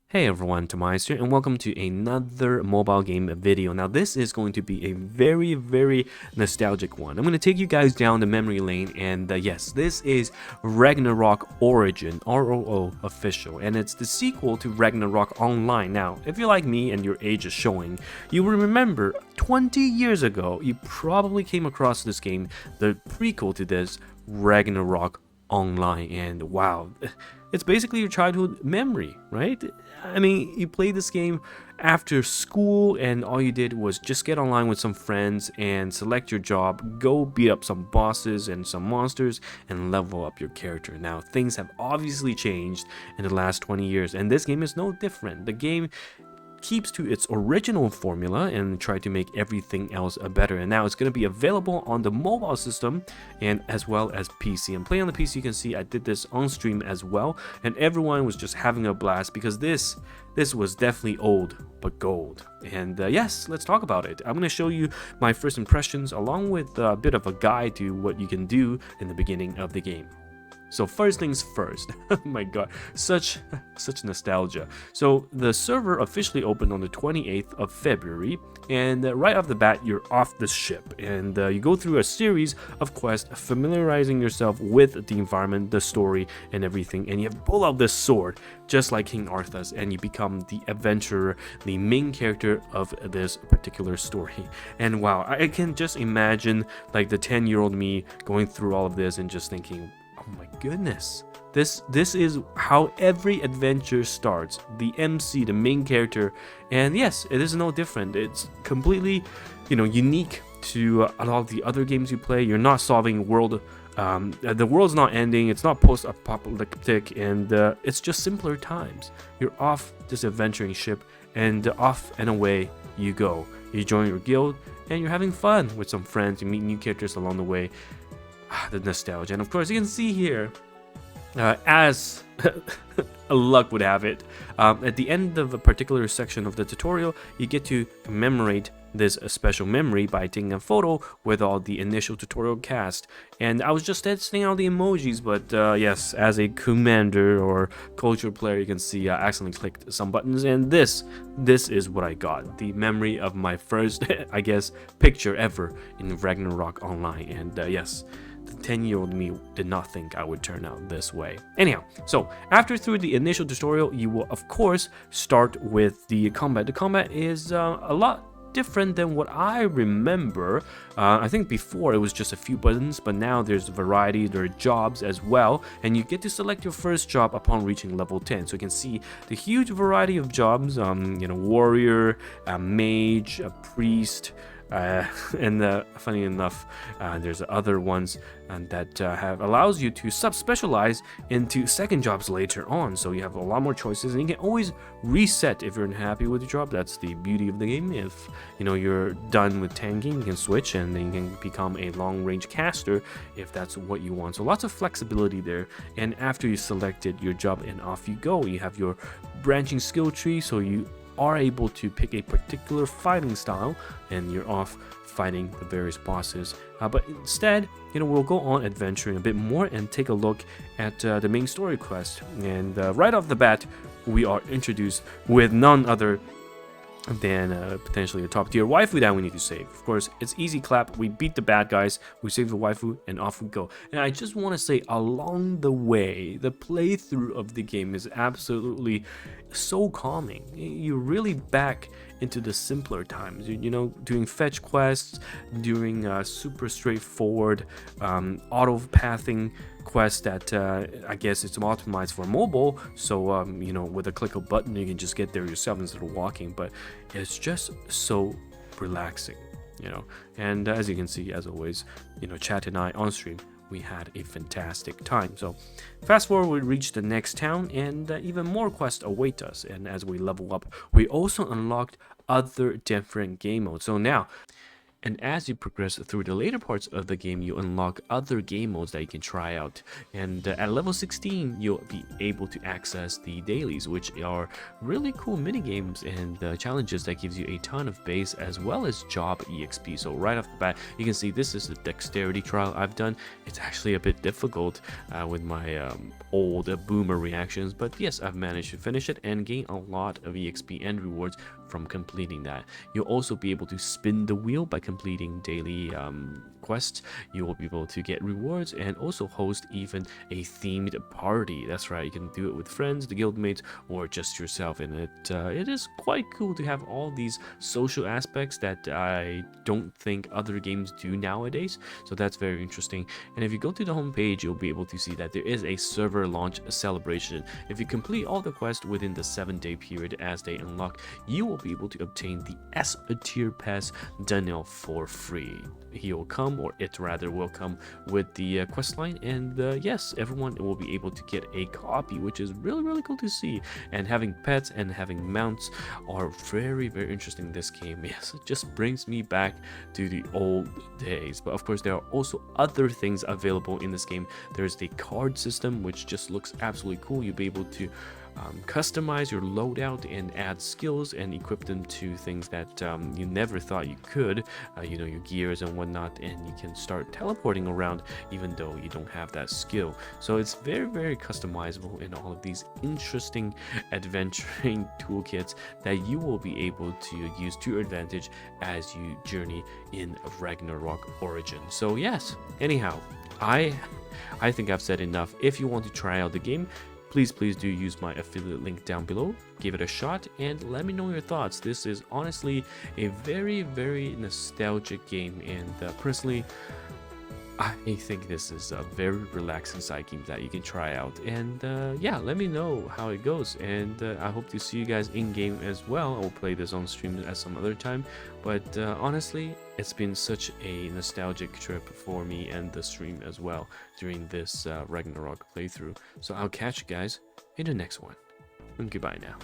Hey everyone, TimaeuSS here, and welcome to another mobile game video. Now this is going to be a very nostalgic one. I'm going to take you guys down the memory lane, and yes, this is Ragnarok Origin, ROO official, and it's the sequel to Ragnarok Online. Now, if you're like me and your age is showing, you will remember 20 years ago, you probably came across this game, the prequel to this, Ragnarok Online, and wow, it's basically your childhood memory, right? I mean, you played this game after school and all you did was just get online with some friends and select your job, go beat up some bosses and some monsters and level up your character. Now, things have obviously changed in the last 20 years, and this game is no different. The game keeps to its original formula and try to make everything else better, and now it's going to be available on the mobile system and as well as PC. And playing on the PC, you can see I did this on stream as well, and everyone was just having a blast because this was definitely old but gold. And yes, let's talk about it. I'm going to show you my first impressions along with a bit of a guide to what you can do in the beginning of the game. So first things first, oh my god, such nostalgia. So the server officially opened on the 28th of February, and right off the bat, you're off the ship, and you go through a series of quests, familiarizing yourself with the environment, the story, and everything, and you pull out this sword, just like King Arthur's, and you become the adventurer, the main character of this particular story. And wow, I can just imagine like the 10-year-old me going through all of this and just thinking, oh my goodness, this is how every adventure starts. The MC, the main character, and yes, it is no different. It's completely, unique to a lot of the other games you play. You're not solving world. The world's not ending. It's not post-apocalyptic, and it's just simpler times. You're off this adventuring ship, and off and away you go. You join your guild, and you're having fun with some friends. You meet new characters along the way. The nostalgia, and of course you can see here, as luck would have it, at the end of a particular section of the tutorial, you get to commemorate this special memory by taking a photo with all the initial tutorial cast. And I was just testing out the emojis, but yes, as a commander or culture player, you can see I accidentally clicked some buttons, and this is what I got, the memory of my first I guess picture ever in Ragnarok Online. And yes, the 10-year-old me did not think I would turn out this way. Anyhow, so after through the initial tutorial, you will of course start with the combat. The combat is a lot different than what I remember. I think before it was just a few buttons, but now there's variety, there are jobs as well, and you get to select your first job upon reaching level 10. So you can see the huge variety of jobs, warrior, mage, a priest, and funny enough, there's other ones that allows you to sub-specialize into second jobs later on, so you have a lot more choices, and you can always reset if you're unhappy with your job. That's the beauty of the game. If you're done with tanking, you can switch, and then you can become a long-range caster if that's what you want. So lots of flexibility there. And after you selected your job and off you go, you have your branching skill tree, so you are able to pick a particular fighting style, and you're off fighting the various bosses. But instead, we'll go on adventuring a bit more and take a look at the main story quest. And right off the bat, we are introduced with none other than potentially a top tier waifu that we need to save. Of course, it's easy clap. We beat the bad guys, we save the waifu, and off we go. And I just want to say, along the way, the playthrough of the game is absolutely so calming. You're really back into the simpler times, doing fetch quests, doing super straightforward auto pathing quest that I guess it's optimized for mobile, so with a click of a button you can just get there yourself instead of walking. But it's just so relaxing, and as you can see, as always, Chat and I on stream, we had a fantastic time. So fast forward, we reach the next town, and even more quests await us. And as we level up, we also unlocked other different game modes. So now And as you progress through the later parts of the game, you unlock other game modes that you can try out. And at level 16, you'll be able to access the dailies, which are really cool mini games and challenges that gives you a ton of base as well as job EXP. So right off the bat, you can see this is the dexterity trial I've done. It's actually a bit difficult with my old boomer reactions, but yes, I've managed to finish it and gain a lot of EXP and rewards from completing that. You'll also be able to spin the wheel by completing daily quests. You will be able to get rewards and also host even a themed party. That's right, you can do it with friends, the guildmates, or just yourself. And it is quite cool to have all these social aspects that I don't think other games do nowadays. So that's very interesting. And if you go to the home page, you'll be able to see that there is a server launch celebration. If you complete all the quests within the 7-day period as they unlock, you will be able to obtain the S tier pass Daniel for free. He will come, or it rather will come with the quest line, and yes, everyone will be able to get a copy, which is really cool to see. And having pets and having mounts are very interesting in this game. Yes, it just brings me back to the old days. But of course, there are also other things available in this game. There's the card system, which just looks absolutely cool. You'll be able to customize your loadout and add skills and equip them to things that you never thought you could, you know, your gears and whatnot, and you can start teleporting around even though you don't have that skill. So it's very customizable in all of these interesting adventuring toolkits that you will be able to use to your advantage as you journey in Ragnarok Origin. So yes, anyhow, I think I've said enough. If you want to try out the game, please do use my affiliate link down below. Give it a shot and let me know your thoughts. This is honestly a very nostalgic game, and personally, I think this is a very relaxing side game that you can try out. And yeah, let me know how it goes, and I hope to see you guys in game as well. I will play this on stream at some other time, but honestly, it's been such a nostalgic trip for me and the stream as well during this Ragnarok playthrough. So I'll catch you guys in the next one, and goodbye now.